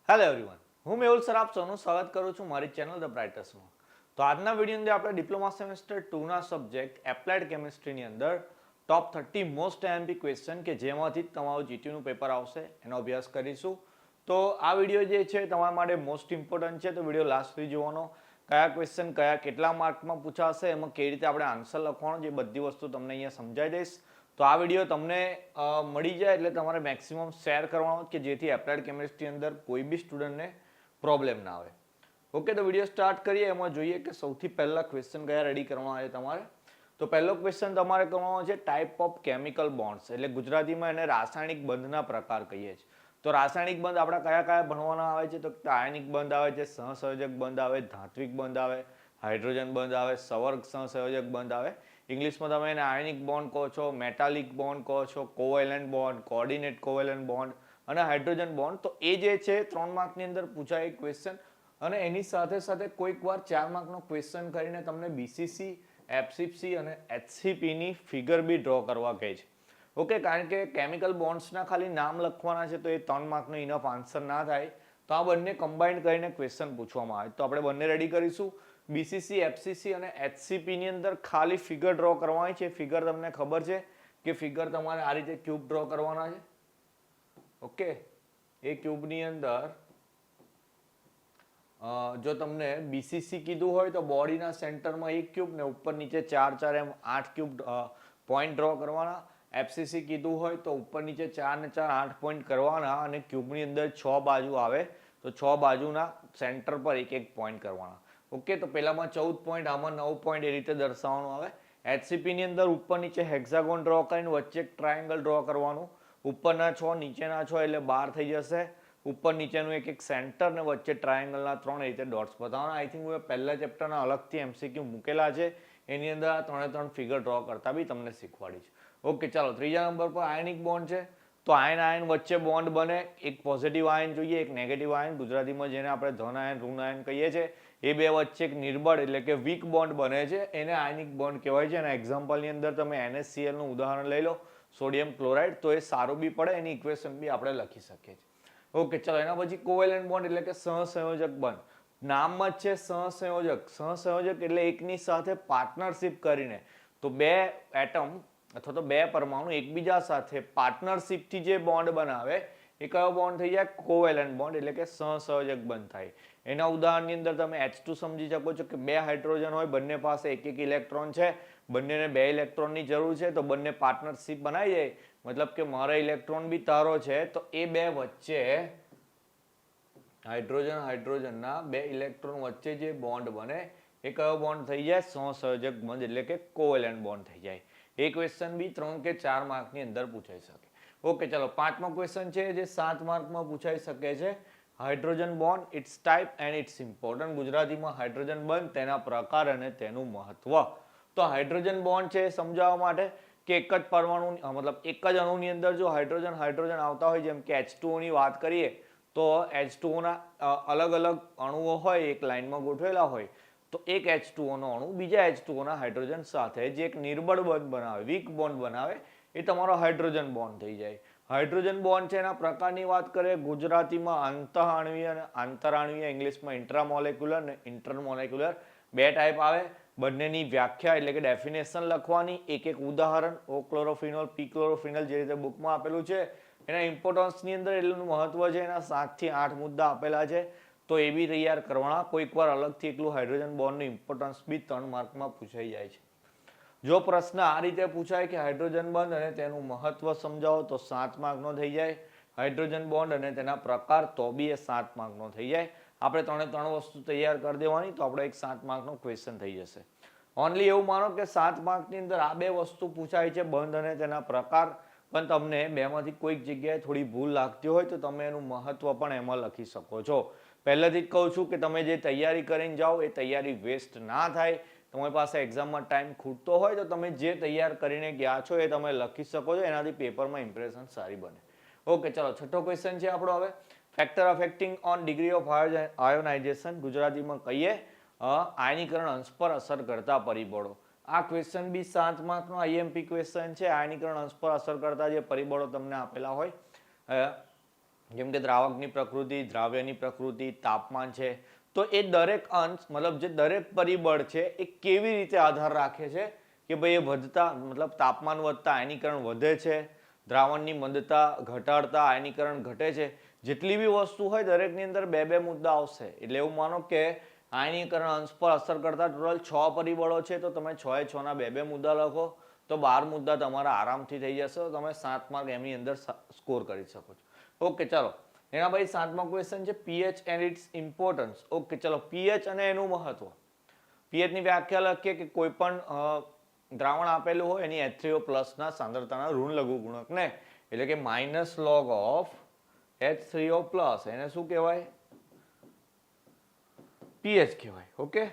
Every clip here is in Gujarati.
હેલો એવરીવન, હું મેહુલ સર આપ સૌનું સ્વાગત કરું છું મારી ચેનલ ધ બ્રાઇટર્સમાં. તો આજના વિડીયો અંદર આપણે ડિપ્લોમા સેમેસ્ટર 2ના સબ્જેક્ટ એપ્લાઇડ કેમિસ્ટ્રીની અંદર ટોપ 30 મોસ્ટ આઈએમપી ક્વેશ્ચન કે જેમાંથી તમારું જીટીયુનું પેપર આવશે એનો અભ્યાસ કરીશું. તો આ વિડીયો જે છે તમારા માટે મોસ્ટ ઇમ્પોર્ટન્ટ છે, તો વિડીયો લાસ્ટ સુધી જોવાનો. કયા ક્વેશ્ચન કયા કેટલા માર્કમાં પૂછાશે, એમાં કેવી રીતે આપણે આન્સર લખવાનો, જે બધી વસ્તુ તમને અહીંયા સમજાઈ દઈશ. તો આ વિડીયો તમને મળી જાય એટલે તમારે મેક્સિમમ શેર કરવાનો કે જેથી એપ્લાઇડ કેમિસ્ટ્રી અંદર કોઈ બી સ્ટુડન્ટને પ્રોબ્લેમ ના આવે. ઓકે, તો વિડીયો સ્ટાર્ટ કરીએ. એમાં જોઈએ કે સૌથી પહેલા ક્વેશ્ચન કયા રેડી કરવાના છે તમારે. તો પહેલો ક્વેશ્ચન તમારે કરવાનો છે ટાઈપ ઓફ કેમિકલ બોન્ડ્સ, એટલે ગુજરાતીમાં એને રાસાયણિક બંધના પ્રકાર કહીએ છીએ. તો રાસાયણિક બંધ આપણા કયા કયા ભણવાના આવે છે, તો આયનિક બંધ આવે છે, સહસંયોજક બંધ આવે, ધાત્વિક બંધ આવે, હાઇડ્રોજન બંધ આવે, સવર્ગ સહસંયોજક બંધ આવે. ઇંગ્લિશમાં તમે એને આયનિક બોન્ડ કહો છો, મેટાલિક બોન્ડ કહો છો, covalent bond, coordinate covalent bond અને હાઇડ્રોજન બોન્ડ. તો એ જે છે 3 માર્કની અંદર પૂછાય એક ક્વેશ્ચન, અને એની સાથે સાથે કોઈક વાર 4 માર્કનો ક્વેશ્ચન કરીને તમને બીસીસી, એફસીસી અને એચસીપીની ફિગર બી ડ્રો કરવા કહે છે. ઓકે, કારણ કે કેમિકલ બોન્ડ્સના ખાલી નામ લખવાના છે તો એ 3 માર્કનો ઇનફ આન્સર ના થાય. તો આ બંને કમ્બાઇન્ડ કરીને ક્વેશ્ચન પૂછવામાં આવે. તો આપણે બંને રેડી કરીશું. બીસીસી, એફસીસી અને એચસીપીની અંદર ખાલી ફિગર ડ્રો કરવાની છે. ફિગર તમને ખબર છે કે ફિગર તમારે આ રીતે ક્યુબ ડ્રો કરવાના છે. ઓકે, એ ક્યુબની અંદર જો તમને બીસીસી કીધું હોય તો બોડીના સેન્ટરમાં એક ક્યુબ ને ઉપર નીચે 4 4 એમ 8 ક્યુબ પોઈન્ટ ડ્રો કરવાના. એફસીસી કીધું હોય તો ઉપર નીચે 4 ને 4 8 પોઈન્ટ કરવાના, અને ક્યુબની અંદર 6 બાજુ આવે તો 6 બાજુના સેન્ટર પર એક એક પોઈન્ટ કરવાના. ઓકે, તો પહેલામાં 14 પોઈન્ટ, આમાં 9 પોઈન્ટ, એ રીતે દર્શાવવાનું આવે. એચસીપીની અંદર ઉપર નીચે હેક્સાગોન ડ્રો કરીને વચ્ચે એક ટ્રાયેંગલ ડ્રો કરવાનું. ઉપરના 6 નીચેના 6 એટલે 12 થઈ જશે. ઉપર નીચેનું એક એક સેન્ટર ને વચ્ચે ટ્રાયેંગલના 3 રીતે ડોટ્સ બતાવવાના. આઈ થિંક હું પહેલા ચેપ્ટરના અલગથી એમસીક્યુ મૂકેલા છે, એની અંદર આ 3 ફિગર ડ્રો કરતા બી તમને શીખવાડી છે. ઓકે, ચાલો ત્રીજા નંબર પર આયનિક બોન્ડ છે. તો આયન આયન વચ્ચે બોન્ડ બને. એક પોઝિટિવ આયન જોઈએ, એક નેગેટિવ આયન, ગુજરાતીમાં જેને આપણે ધન આયન ઋણ આયન કહીએ છીએ. એ બે વચ્ચે એક નિર્બળ એટલે કે વીક બોન્ડ બને છે, એને આયનિક બોન્ડ કહેવાય છે. અને એક્ઝામ્પલની અંદર તમે NaCl નું ઉદાહરણ લઈ લો, સોડિયમ ક્લોરાઇડ, તો એ સારું બી પડે, એની ઇક્વેશન બી આપણે લખી શકીએ છીએ. ઓકે, ચાલો એના પછી કોવેલેન્ટ બોન્ડ એટલે કે સહસંયોજક બંધ. નામમાં જ છે સહસંયોજક. સહસંયોજક એટલે એકની સાથે પાર્ટનરશિપ કરીને, તો બે એટમ અથવા તો બે પરમાણુ એકબીજા સાથે પાર્ટનરશિપથી જે બોન્ડ બનાવે એ કયો બોન્ડ થઈ જાય? કોવેલેન્ટ બોન્ડ, એટલે કે સહસંયોજક બંધ થાય. એના ઉદાહરણની અંદર તમે H2 સમજી શકો છો કે બે હાઇડ્રોજન હોય, બંને પાસે એક એક ઇલેક્ટ્રોન છે, બંનેને 2 ઇલેક્ટ્રોનની જરૂર છે, તો બંને પાર્ટનરશિપ બનાવી જાય. મતલબ કે મારો ઇલેક્ટ્રોન બી તારો છે, તો એ બે વચ્ચે હાઇડ્રોજનના 2 ઇલેક્ટ્રોન વચ્ચે જે બોન્ડ બને એ કયો બોન્ડ થઈ જાય? સહસંયોજક બંધ, એટલે કે કોવેલેન્ટ બોન્ડ થઈ જાય. એ ક્વેશ્ચન બી 3 કે 4 માર્કની અંદર પૂછાઈ શકે. ઓકે, ચાલો પાંચમો ક્વેશ્ચન છે જે 7 માર્કમાં પૂછાઈ શકે છે. Hydrogen bond, its type and its important. ગુજરાતીમાં હાઇડ્રોજન બંધ, તેના પ્રકાર અને તેનું મહત્વ. તો હાઇડ્રોજન બોન્ડ છે સમજાવવા માટે કે એક જ પરમાણુ મતલબ એક જ અણુની અંદર જો હાઇડ્રોજન હાઇડ્રોજન આવતા હોય, જેમ કે H2O ની વાત કરીએ તો H2O ના અલગ અલગ અણુઓ હોય, એક લાઇનમાં ગોઠવેલા હોય, તો એક H2O નો અણુ બીજા H2O ના હાઇડ્રોજન સાથે જે એક નિર્બળ બંધ બનાવે, વીક બોન્ડ બનાવે, એ તમારો હાઇડ્રોજન બોન્ડ થઈ જાય. હાઇડ્રોજન બોન્ડ છે એના પ્રકારની વાત કરીએ, ગુજરાતીમાં અંતઃઆણવીય અને આંતરાણવીય, ઇંગ્લિશમાં ઇન્ટ્રામોલેક્યુલર અને ઇન્ટરમોલેક્યુલર બે ટાઈપ આવે. બંનેની વ્યાખ્યા એટલે કે ડેફિનેશન લખવાની, એક એક ઉદાહરણ, ઓ ક્લોરોફિનોલ, પી ક્લોરોફિનોલ, જે રીતે બુકમાં આપેલું છે. એના ઇમ્પોર્ટન્સની અંદર એટલું મહત્વ છે, એના 7 થી 8 મુદ્દા આપેલા છે, તો એ બી તૈયાર કરવાના. કોઈક વાર અલગથી એકલું હાઇડ્રોજન બોન્ડનું ઇમ્પોર્ટન્સ બી 3 માર્કમાં પૂછાઈ જાય છે. જો પ્રશ્ન આ રીતે પૂછાય કે હાઇડ્રોજન બોન્ડ અને તેનું મહત્વ સમજાવો તો 7 માર્કનો થઈ જાય. હાઇડ્રોજન બોન્ડ અને તેના પ્રકાર તો બી એ 7 માર્કનો થઈ જાય. આપણે 3 વસ્તુ તૈયાર કરી દેવાની, તો આપણે એક 7 માર્કનો ક્વેશ્ચન થઈ જશે. ઓનલી એવું માનો કે 7 માર્કની અંદર આ બે વસ્તુ પૂછાય છે, બંધ અને તેના પ્રકાર, પણ તમને બેમાંથી કોઈક જગ્યાએ થોડી ભૂલ લાગતી હોય તો તમે એનું મહત્વ પણ એમાં લખી શકો છો. પહેલેથી જ કહું છું કે તમે જે તૈયારી કરીને જાઓ એ તૈયારી વેસ્ટ ના થાય. તમારી પાસે એક્ઝામમાં ટાઈમ ખૂટતો હોય તો તમે જે તૈયાર કરીને ગયા છો એ તમે લખી શકો છો, એનાથી પેપરમાં ઇમ્પ્રેશન સારી બને. ઓકે, ચાલો છઠ્ઠો ક્વેશ્ચન છે આપણો હવે. Factor affecting on degree of ionisation, ગુજરાતીમાં કહીએ આયનીકરણ અંશ પર અસર કરતા પરિબળો. આ ક્વેશ્ચન બી 7 માર્કનો આઈએમપી ક્વેશ્ચન છે. આયનીકરણ અંશ પર અસર કરતા જે પરિબળો તમને આપેલા હોય જેમ કે દ્રાવકની પ્રકૃતિ, દ્રાવ્યની પ્રકૃતિ, તાપમાન છે, તો એ દરેક અંશ મતલબ જે દરેક પરિબળ છે એ કેવી રીતે આધાર રાખે છે કે ભાઈ એ વધતા મતલબ તાપમાન વધતા આયનીકરણ વધે છે, દ્રાવણની મંદતા ઘટાડતા આયનીકરણ ઘટે છે. જેટલી બી વસ્તુ હોય દરેકની અંદર બે બે મુદ્દા આવશે. એટલે એવું માનો કે આયનીકરણ અંશ પર અસર કરતા ટોટલ 6 પરિબળો છે, તો તમે 6 ના બે બે મુદ્દા લખો તો 12 મુદ્દા તમારા આરામથી થઈ જશે. તો તમે 7 માર્ક એમની અંદર સ્કોર કરી શકો છો. ઓકે, ચાલો એના પછી 7મો ક્વેશ્ચન છે pH and its importance. Okay, ચલો પીએચ અને એનું મહત્વ. પીએચ ની વ્યાખ્યા લખીએ કે કોઈ પણ દ્રાવણ આપેલું હોય એની H3O+ ના સાંદ્રતાના ઋણ લઘુગુણકને એટલે કે -log of H3O+, એને શું કહેવાય? પીએચ કહેવાય. ઓકે,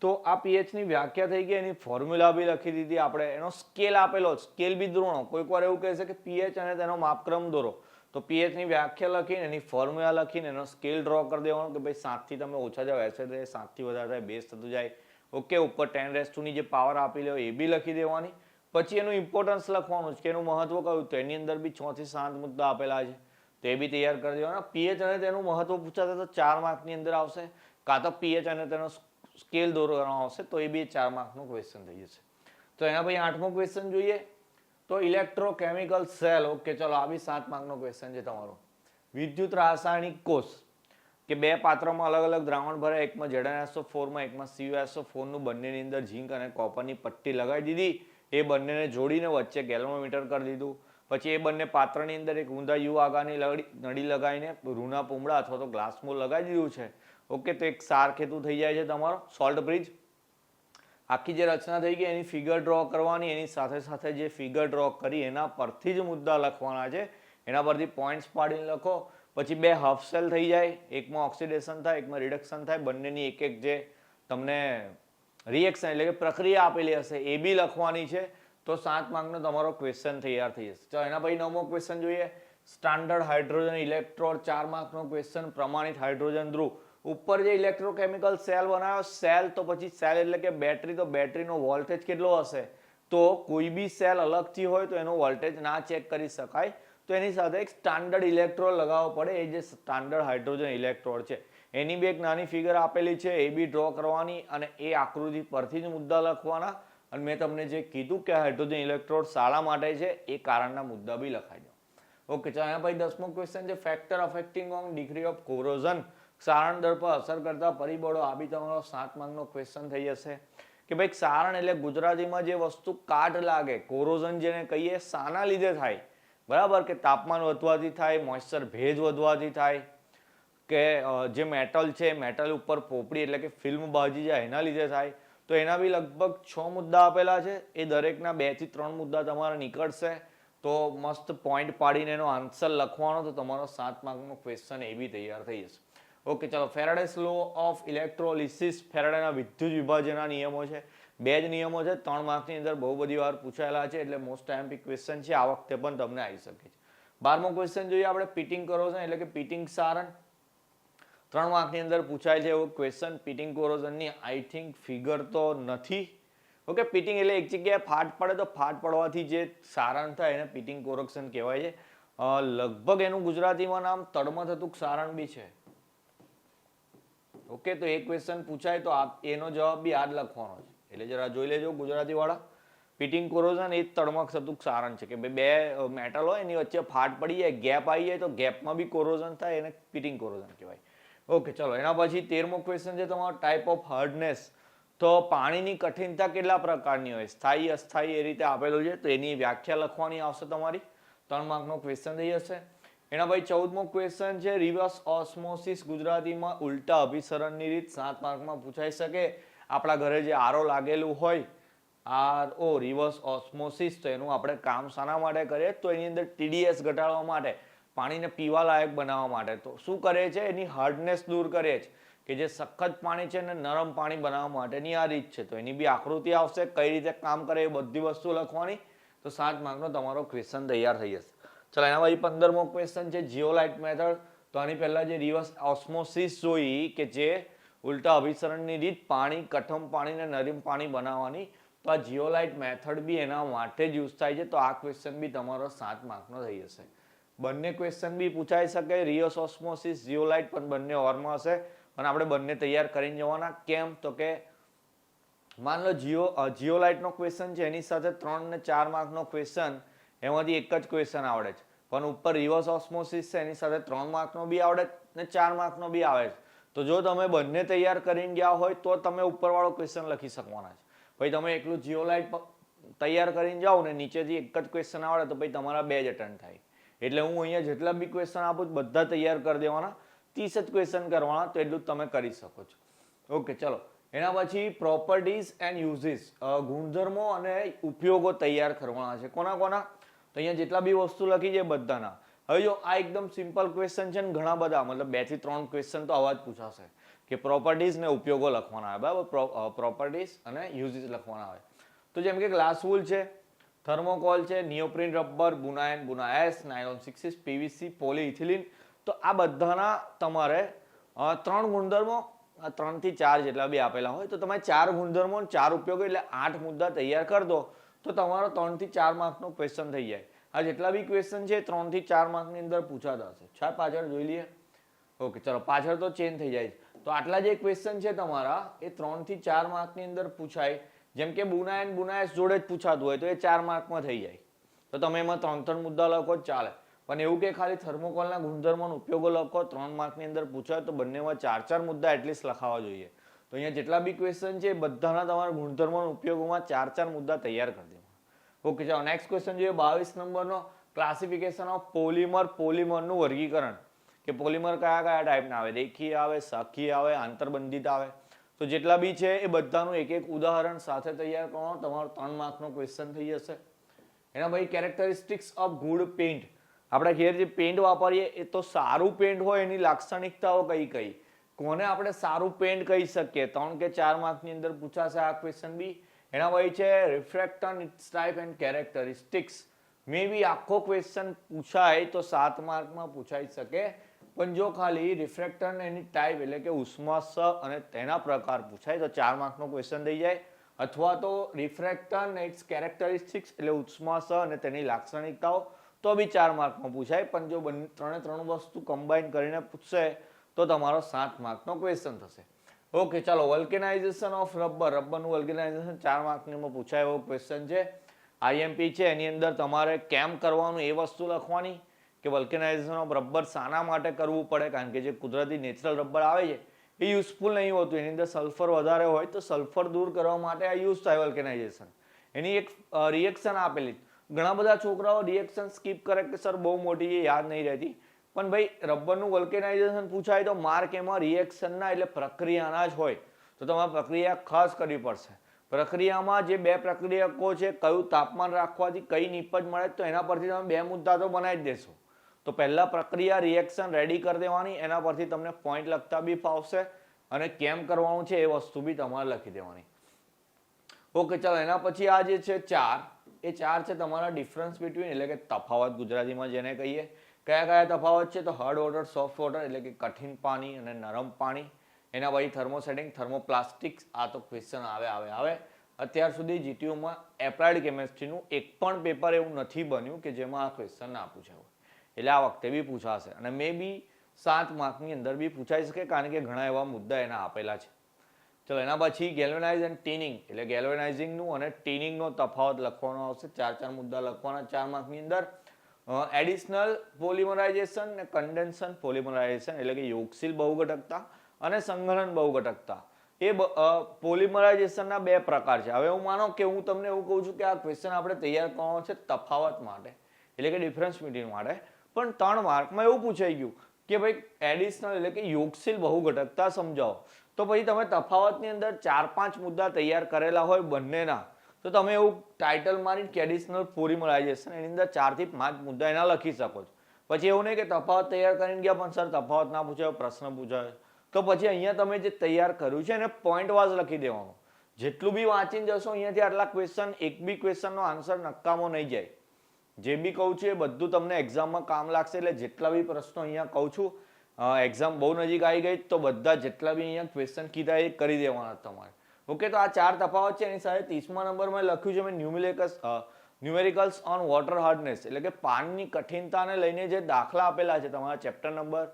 તો આ પીએચ ની વ્યાખ્યા થઈ ગઈ, એની ફોર્મ્યુલા બી લખી દીધી આપણે, એનો સ્કેલ આપેલો, સ્કેલ બી દોરો. કોઈક વાર એવું કહે છે કે પીએચ અને તેનો માપક્રમ દોરો, તો પીએચ ની વ્યાખ્યા લખીને એની ફોર્મ્યુલા લખીને એનો સ્કેલ ડ્રો કરી દેવાનો કે ભાઈ 7 થી તમે ઓછા જાવ એસિડ રહે, 7 થી વધારે થાય બેઝ થતું જાય. ઓકે, ઉપર 10 ની જે પાવર આપી લે એ બી લખી દેવાની. પછી એનું ઇમ્પોર્ટન્સ લખવાનું છે કે એનું મહત્વ કયું, તો એની અંદર બી 6 થી 7 મુદ્દા આપેલા છે, તો એ બી તૈયાર કરી દેવાના. પીએચ અને તેનું મહત્વ પૂછાશે તો 4 માર્કની અંદર આવશે, કાં તો પીએચ અને તેનો સ્કેલ દોરવાનો આવશે, તો એ બી 4 માર્કનો ક્વેશ્ચન થઈ જશે. તો એના પછી 8મો ક્વેશ્ચન જોઈએ તો ઇલેક્ટ્રોકેમિકલ સેલ. ઓકે, ચલો આ બી 7 માર્કનો ક્વેશ્ચન છે તમારો. વિદ્યુત રાસાયણિક કોષ કે બે પાત્રમાં અલગ અલગ દ્રાવણ ભરે, એકમાં ZnSO4 માં એકમાં CuSO4 નું, બંનેની અંદર ઝીંક અને કોપરની પટ્ટી લગાવી દીધી, એ બંનેને જોડીને વચ્ચે ગેલ્વેનોમીટર કરી દીધું. પછી એ બંને પાત્રની અંદર એક ઊંધા યુ આગાની નળી લગાવીને રૂના પૂમડા અથવા તો ગ્લાસ મોલ લગાવી દીધું છે. ઓકે, તો એક સાર ખેતુ થઈ જાય છે તમારો સોલ્ટ બ્રિજ. આખી જે રચના થઈ ગઈ એની ફિગર ડ્રો કરવાની, એની સાથે સાથે જે ફિગર ડ્રો કરી એના પરથી જ મુદ્દા લખવાના છે, એના પરથી પોઈન્ટ્સ પાડીને લખો. પછી બે હાફ સેલ થઈ જાય, એકમાં ઓક્સિડેશન થાય, એકમાં રિડક્શન થાય, બંનેની એક એક જે તમને રિએક્શન એટલે કે પ્રક્રિયા આપેલી હશે એ બી લખવાની છે. તો 7 માર્કનો તમારો ક્વેશ્ચન તૈયાર થઈ જશે. ચાલો એના પછી 9મો ક્વેશ્ચન જોઈએ. સ્ટાન્ડર્ડ હાઇડ્રોજન ઇલેક્ટ્રોડ, 4 માર્કનો ક્વેશ્ચન. પ્રમાણિત હાઇડ્રોજન ધ્રુવ. ઉપર જે ઇલેક્ટ્રોકેમિકલ સેલ બનાવ્યો, સેલ તો પછી સેલ એટલે કે બેટરી, તો બેટરીનો વોલ્ટેજ કેટલો હશે, તો કોઈ બી સેલ અલગથી હોય તો એનો વોલ્ટેજ ના ચેક કરી શકાય, તો એની સાથે એક સ્ટાન્ડર્ડ ઇલેક્ટ્રોડ લગાવવો પડે. એ જે સ્ટાન્ડર્ડ હાઇડ્રોજન ઇલેક્ટ્રોડ છે એની બી એક નાની ફિગર આપેલી છે, એ બી ડ્રો કરવાની અને એ આકૃતિ પરથી જ મુદ્દા લખવાના. અને મેં તમને જે કીધું કે હાઇડ્રોજન ઇલેક્ટ્રોડ શાળા માટે છે એ કારણના મુદ્દા બી લખાઈ દો. ઓકે, ચાલો એના પછી 10મો ક્વેશ્ચન છે factor affecting on degree of corrosion. સારણ દર પર અસર કરતા પરિબળો. આ બી તમારો 7 માર્કનો ક્વેશ્ચન થઈ જશે કે ભાઈ સારણ એટલે ગુજરાતીમાં જે વસ્તુ કાટ લાગે, કોરોઝન જેને કહીએ, શાના લીધે થાય? બરાબર, કે તાપમાન વધવાથી થાય, મોઇસ્ચર ભેજ વધવાથી થાય, કે જે મેટલ છે મેટલ ઉપર પોપડી એટલે કે ફિલ્મ બાજી જાય એના લીધે થાય. તો એના બી લગભગ 6 મુદ્દા આપેલા છે, એ દરેકના 2 થી 3 મુદ્દા તમારા નીકળશે. તો મસ્ત પોઈન્ટ પાડીને એનો આન્સર લખવાનો, તો તમારો 7 માર્કનો ક્વેશ્ચન એ બી તૈયાર થઈ જશે. ઓકે, ચાલો ફેરાડેસ લો ઓફ ઇલેક્ટ્રોલિસિસ. ફેરાડેના વિદ્યુત વિભાજનના નિયમો છે. 2 જ નિયમો છે, 3 માર્કની અંદર બહુ બધી વાર પૂછાયેલા છે, એટલે મોસ્ટ આઈએમપી ક્વેશ્ચન છે, આ વખતે પણ તમને આવી શકે છે. 12મો ક્વેશ્ચન જોઈએ આપણે પિટિંગ કોરોઝન એટલે કે પિટિંગ સારણ. 3 માર્કની અંદર પૂછાય છે એવો ક્વેશ્ચન. પિટિંગ કોરોઝનની આઈ થિંક ફિગર તો નથી. ઓકે, પિટિંગ એટલે એક જગ્યાએ ફાટ પડે તો ફાટ પડવાથી જે સારણ થાય એને પિટિંગ કોરોઝન કહેવાય છે. લગભગ એનું ગુજરાતીમાં નામ તડમાં થતું સારણ બી છે. ઓકે, તો એક ક્વેશ્ચન પૂછાય તો એનો જવાબ બી આ જ લખવાનો છે, એટલે જરા જોઈ લેજો ગુજરાતી વાળા. પિટિંગ કોરોઝન એ તડમક થતું સારણ છે કે બે મેટલ હોય એની વચ્ચે ફાટ પડી જાય, ગેપ આવી જાય, તો ગેપમાં બી કોરોઝન થાય, એને પિટિંગ કોરોઝન કહેવાય. ઓકે, ચલો એના પછી 13મો ક્વેશ્ચન છે તમારો ટાઈપ ઓફ હાર્ડનેસ. તો પાણીની કઠિનતા કેટલા પ્રકારની હોય, સ્થાયી, અસ્થાયી, એ રીતે આપેલું છે, તો એની વ્યાખ્યા લખવાની આવશે તમારી. 3 માર્કનો ક્વેશ્ચન થઈ જશે. એના પછી 14મો ક્વેશ્ચન છે રિવર્સ ઓસ્મોસિસ. ગુજરાતીમાં ઉલટા અભિસરણની રીત. 7 માર્કમાં પૂછાઈ શકે. આપણા ઘરે જે આરો લાગેલું હોય, RO રિવર્સ ઓસ્મોસિસ, તો એનું આપણે કામ શાના માટે કરીએ, તો એની અંદર TDS ઘટાડવા માટે, પાણીને પીવા લાયક બનાવવા માટે. તો શું કરે છે, એની હાર્ડનેસ દૂર કરે છે, કે જે સખત પાણી છે ને નરમ પાણી બનાવવા માટેની આ રીત છે. તો એની બી આકૃતિ આવશે, કઈ રીતે કામ કરે એ બધી વસ્તુ લખવાની. તો 7 માર્કનો તમારો ક્વેશ્ચન તૈયાર થઈ જશે. ચલો એના પછી 15મો ક્વેશ્ચન છે જીઓલાઇટ મેથડ. તો આની પહેલા જે રિવર્સ ઓસ્મોસિસ જોઈ કે જે ઉલટા અભિસરણની રીત, પાણી, કઠમ પાણીને નરમ પાણી બનાવવાની, તો આ જીઓલાઇટ મેથડ બી એના માટે જ યુઝ થાય છે. તો આ ક્વેશ્ચન બી તમારો 7 માર્કનો થઈ જશે. બંને ક્વેશ્ચન બી પૂછાઈ શકે. રિવર્સ ઓસ્મોસિસ, જીઓલાઇટ પણ બંને ઓરમાં હશે અને આપણે બંને તૈયાર કરીને જવાના. કેમ તો કે માન લો જીઓલાઇટનો ક્વેશ્ચન છે એની સાથે 3 ને 4 માર્કનો ક્વેશ્ચન, એમાંથી એક જ ક્વેશ્ચન આવડે છે. પણ ઉપર રિવર્સ ઓસ્મોસિસ છે એની સાથે 3 માર્કનો બી આવડે ને 4 માર્કનો બી આવે છે. તો જો તમે બંને તૈયાર કરીને ગયા હોય તો તમે ઉપરવાળો ક્વેશ્ચન લખી શકવાના છે. ભાઈ તમે એકલું જીઓલાઇટ તૈયાર કરીને જાઓ ને નીચેથી એક જ ક્વેશ્ચન આવડે તો ભાઈ તમારા 2 જ અટેમ્પ્ટ થાય. એટલે હું અહીંયા જેટલા બી ક્વેશ્ચન આપું બધા તૈયાર કરી દેવાના, 30 જ ક્વેશ્ચન કરવાના, તો એટલું તમે કરી શકો છો. ઓકે ચલો, એના પછી પ્રોપર્ટીઝ એન્ડ યુઝિસ, ગુણધર્મો અને ઉપયોગો તૈયાર કરવાના છે. કોના કોના? તો અહીંયા જેટલા બી વસ્તુ લખી છે બધાના. હવે જો આ એકદમ સિમ્પલ ક્વેશ્ચન છે ને ઘણા બધા મતલબ 2 થી 3 ક્વેશ્ચન તો આવા જ પૂછાશે કે પ્રોપર્ટીઝ ને ઉપયોગો લખવાના આવે, બરાબર, પ્રોપર્ટીઝ અને યુઝિસ લખવાના આવે. તો જેમ કે ગ્લાસ વૂલ છે, થર્મોકોલ છે, neoprene rubber, Buna N, Buna S, nylon 6 PVC, polyethylene, તો આ બધાના તમારે 3 ગુણધર્મો 3 થી 4 જેટલા બી આપેલા હોય તો તમે 4 ગુણધર્મો 4 ઉપયોગો એટલે 8 મુદ્દા તૈયાર કરી દો તો તમારો 3 થી 4 માર્કનો ક્વેશ્ચન થઈ જાય. આ જેટલા બી ક્વેશ્ચન છે 3 થી 4 માર્કની અંદર પૂછાતા હશે. ચાલ પાછળ જોઈ લઈએ. ઓકે ચલો, પાછળ તો ચેન્જ થઈ જાય. તો આટલા જે ક્વેશ્ચન છે તમારા એ 3 થી 4 માર્કની અંદર પૂછાય. જેમ કે બુનાયન બુનાએસ જોડે જ પૂછાતું હોય તો એ 4 માર્કમાં થઈ જાય. તો તમે એમાં 3 મુદ્દા લખો જ ચાલે. પણ એવું કે ખાલી થર્મોકોલના ગુણધર્મોનો ઉપયોગો લખો 3 માર્કની અંદર પૂછાય તો બંનેમાં 4 મુદ્દા એટલીસ્ટ લખાવા જોઈએ. તો અહીંયા જેટલા બી ક્વેશ્ચન છે બધાના તમારા ગુણધર્મોના ઉપયોગોમાં 4 મુદ્દા તૈયાર કરી દેવાના. ઓકે ચાલો, નેક્સ્ટ ક્વેશ્ચન જોઈએ 22 નંબરનો, ક્લાસિફિકેશન ઓફ પોલિમર, પોલિમરનું વર્ગીકરણ. કે પોલિમર કયા કયા ટાઈપના આવે, રેખીય આવે, શાખીય આવે, આંતરબંધિત આવે. તો જેટલા બી છે એ બધાનું એક એક ઉદાહરણ સાથે તૈયાર કરવાનો, તમારો 3 માર્કનો ક્વેશ્ચન થઈ જશે. એના ભાઈ કેરેક્ટરિસ્ટિક્સ ઓફ ગુડ પેઇન્ટ, આપણે ઘેર જે પેન્ટ વાપરીએ એ તો સારું પેન્ટ હોય એની લાક્ષણિકતાઓ કઈ કોને આપણે સારું પેન્ટ કહી શકીએ. 3 કે 4 માર્કની અંદર પૂછાશે આ ક્વેશ્ચન બી. એના ભાઈ છે રિફ્રેક્ટન, ઇટ્સ ટાઈપ એન્ડ કેરેક્ટરિસ્ટિક્સ. મે બી આખો ક્વેશ્ચન પૂછાય તો 7 માર્કમાં પૂછાઈ શકે, પણ જો ખાલી રિફ્રેક્ટન એની ટાઈપ એટલે કે ઉષ્માશ અને તેના પ્રકાર પૂછાય તો 4 માર્કનો ક્વેશ્ચન થઈ જાય. અથવા તો રિફ્રેક્ટન ઇટ્સ કેરેક્ટરિસ્ટિક્સ એટલે ઉષ્માશ અને તેની લાક્ષણિકતાઓ તો બી 4 માર્કમાં પૂછાય. પણ જો ત્રણે ત્રણ વસ્તુ કમ્બાઈન કરીને પૂછશે તો તમારો 7 માર્કનો ક્વેશ્ચન થશે. ઓકે ચાલો, વલ્કેનાઇઝેશન ઓફ રબર, રબરનું વલ્કેનાઇઝેશન 4 માર્કમાં પૂછાય એવો ક્વેશ્ચન છે. આઈએમપી છે એની અંદર તમારે કેમ કરવાનું એ વસ્તુ લખવાની કે વલ્કેનાઇઝેશન ઓફ રબર શાના માટે કરવું પડે, કારણ કે જે કુદરતી નેચરલ રબર આવે છે એ યુઝફુલ નહીં હોતું, એની અંદર સલ્ફર વધારે હોય તો સલ્ફર દૂર કરવા માટે આ યુઝ થાય વલ્કેનાઇઝેશન. એની એક રિએક્શન આપેલી. ઘણા બધા છોકરાઓ રિએક્શન સ્કીપ કરે કે સર બહુ મોટી છે યાદ નહીં રહેતી, પણ ભાઈ રબરનું વલ્કેનાઇઝેશન પૂછાય તો માર્ક એમાં રિએક્શનના એટલે પ્રક્રિયાના જ હોય. તો તમારે પ્રક્રિયા ખાસ કરવી પડશે. પ્રક્રિયામાં જે 2 પ્રક્રિયકો છે કયું તાપમાન રાખવાથી કઈ નિપજ મળે તો એના પરથી તમે 2 મુદ્દા તો બનાવી જ દેશો. તો પહેલા પ્રક્રિયા રિએક્શન રેડી કરી દેવાની, એના પરથી તમને પોઈન્ટ લખતા બી ફાવશે અને કેમ કરવાનું છે એ વસ્તુ બી તમારે લખી દેવાની. ઓકે ચાલો, એના પછી આ જે છે 4 એ 4 છે તમારા ડિફરન્સ બિટવીન એટલે કે તફાવત ગુજરાતીમાં જેને કહીએ. કયા કયા તફાવત છે તો હાર્ડ વોટર, સોફ્ટ વોટર એટલે કે કઠિન પાણી અને નરમ પાણી. એના પછી થર્મોસેટિંગ, થર્મોપ્લાસ્ટિક્સ, આ તો ક્વેશ્ચન આવે. અત્યાર સુધી જીટીયુમાં એપ્લાઇડ કેમેસ્ટ્રીનું એક પણ પેપર એવું નથી બન્યું કે જેમાં આ ક્વેશ્ચન ના પૂછાય હોય. એટલે આ વખતે બી પૂછાશે અને મે બી 7 માર્કની અંદર બી પૂછાઈ શકે, કારણ કે ઘણા એવા મુદ્દા એના આપેલા છે. ચલો, એના પછી ગેલ્વેનાઇઝ એન્ડ ટીનિંગ એટલે ગેલ્વેનાઇઝિંગનું અને ટીનિંગનો તફાવત લખવાનો આવશે. 4 મુદ્દા લખવાના 4 માર્કની અંદર. એડિશનલ પોલિમરાઇઝેશન ને કન્ડેન્સન પોલિમરાઇઝેશન એટલે કે યોગશીલ બહુઘટકતા અને સંઘનન બહુઘટકતા. એ પોલિમરાઇઝેશનના 2 પ્રકાર છે. હવે હું માનો કે હું તમને એવું કહું છું કે આ ક્વેશ્ચન આપણે તૈયાર કરવાનો છે તફાવત માટે એટલે કે ડિફરન્સ બિટવીન માટે, પણ 3 માર્કમાં એવું પૂછાઈ ગયું કે ભાઈ એડિશનલ એટલે કે યોગશીલ બહુઘટકતા સમજાવો. તો પછી તમે તફાવતની અંદર 4-5 મુદ્દા તૈયાર કરેલા હોય બંનેના તો તમે એવું ટાઇટલ મારીને કે એડિશનલ પોલિમરાઇઝેશન એની અંદર 4 થી 5 મુદ્દા એના લખી શકો છો. પછી એવું નહીં કે તફાવત તૈયાર કરીને ગયા પણ સર તફાવત ના પૂછાયો, પ્રશ્ન પૂછાયો, તો પછી અહીંયા તમે જે તૈયાર કર્યું છે એને પોઈન્ટ વાઇઝ લખી દેવાનું. જેટલું બી વાંચીને જશો અહીંયાથી આટલા ક્વેશ્ચન, એક બી ક્વેશ્ચનનો આન્સર નકામો નહીં જાય. જે બી કહું છું એ બધું તમને એક્ઝામમાં કામ લાગશે. એટલે જેટલા બી પ્રશ્નો અહીંયા કહું છું, એક્ઝામ બહુ નજીક આવી ગઈ તો બધા જેટલા બી અહીંયા ક્વેશ્ચન કીધા એ કરી દેવાના તમારે. ઓકે, તો આ 4 તફાવત છે. એની સાથે 30મા નંબરમાં લખ્યું છે મેં ન્યુમેરિકલ્સ ઓન વોટર હાર્ડનેસ એટલે કે પાણીની કઠિનતાને લઈને જે દાખલા આપેલા છે તમારા ચેપ્ટર નંબર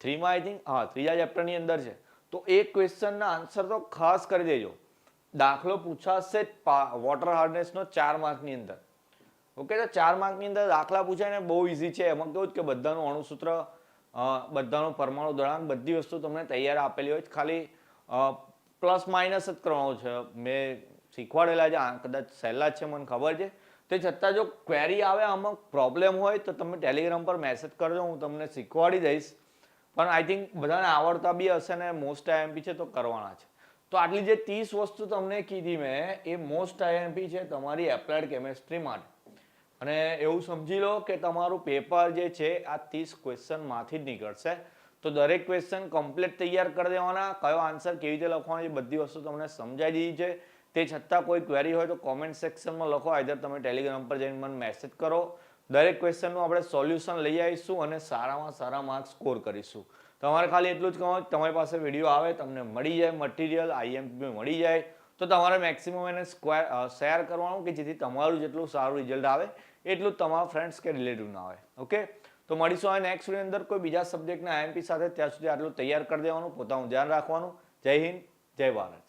3માં આઈ થિંક ત્રીજા ચેપ્ટરની અંદર છે. તો એ ક્વેશ્ચનના આન્સર તો ખાસ કરી દેજો. દાખલો પૂછાશે વોટર હાર્ડનેસનો 4 માર્કની અંદર. ઓકે, તો 4 માર્કની અંદર દાખલા પૂછાય ને બહુ ઇઝી છે. એમાં કેવું કે બધાનું અણુસૂત્ર, બધાનું પરમાણુ દળાંક, બધી વસ્તુ તમને તૈયાર આપેલી હોય. ખાલી પ્લસ માઇનસ જ કરવાનો છે. મેં શીખવાડેલા છે, કદાચ સહેલા જ છે, મને ખબર છે. તે છતાં જો ક્વેરી આવે, આમાં પ્રોબ્લેમ હોય તો તમે ટેલિગ્રામ પર મેસેજ કરજો, હું તમને શીખવાડી દઈશ. પણ આઈ થિંક બધાને આવડતા બી હશે ને મોસ્ટ આઈએમપી છે તો કરવાના છે. તો આટલી જે 30 વસ્તુ તમને કીધી મેં, એ મોસ્ટ આઈએમપી છે તમારી એપ્લાઇડ કેમેસ્ટ્રી માટે. અને એવું સમજી લો કે તમારું પેપર જે છે આ 30 ક્વેશ્ચનમાંથી જ નીકળશે. તો દરેક ક્વેશ્ચન કમ્પ્લીટ તૈયાર કરી દેવાના, કયો આન્સર કેવી રીતે લખવાનો એ બધી વસ્તુ તમને સમજાઈ દીધી છે. તે છતાં કોઈ ક્વેરી હોય તો કોમેન્ટ સેક્શનમાં લખો, આઈધર તમે ટેલિગ્રામ પર જઈને મને મેસેજ કરો. દરેક ક્વેશ્ચનનું આપણે સોલ્યુશન લઈ આવીશું અને સારામાં સારા માર્ક્સ સ્કોર કરીશું. તમારે ખાલી એટલું જ કહેવાનું, તમારી પાસે વિડીયો આવે, તમને મળી જાય મટીરિયલ, આઈએમપી મળી જાય, તો તમારે મેક્સિમમ એને શેર કરવાનું કે જેથી તમારું જેટલું સારું રિઝલ્ટ આવે એટલું જ તમારા ફ્રેન્ડ્સ કે રિલેટિવના આવે. ઓકે, તો મળીશું હવે નેક્સ્ટ વિડીયો અંદર કોઈ બીજા સબ્જેક્ટના આઈએમપી સાથે. ત્યાં સુધી આટલું તૈયાર કરી દેવાનું, પોતાનું ધ્યાન રાખવાનું. જય હિન્દ, જય ભારત.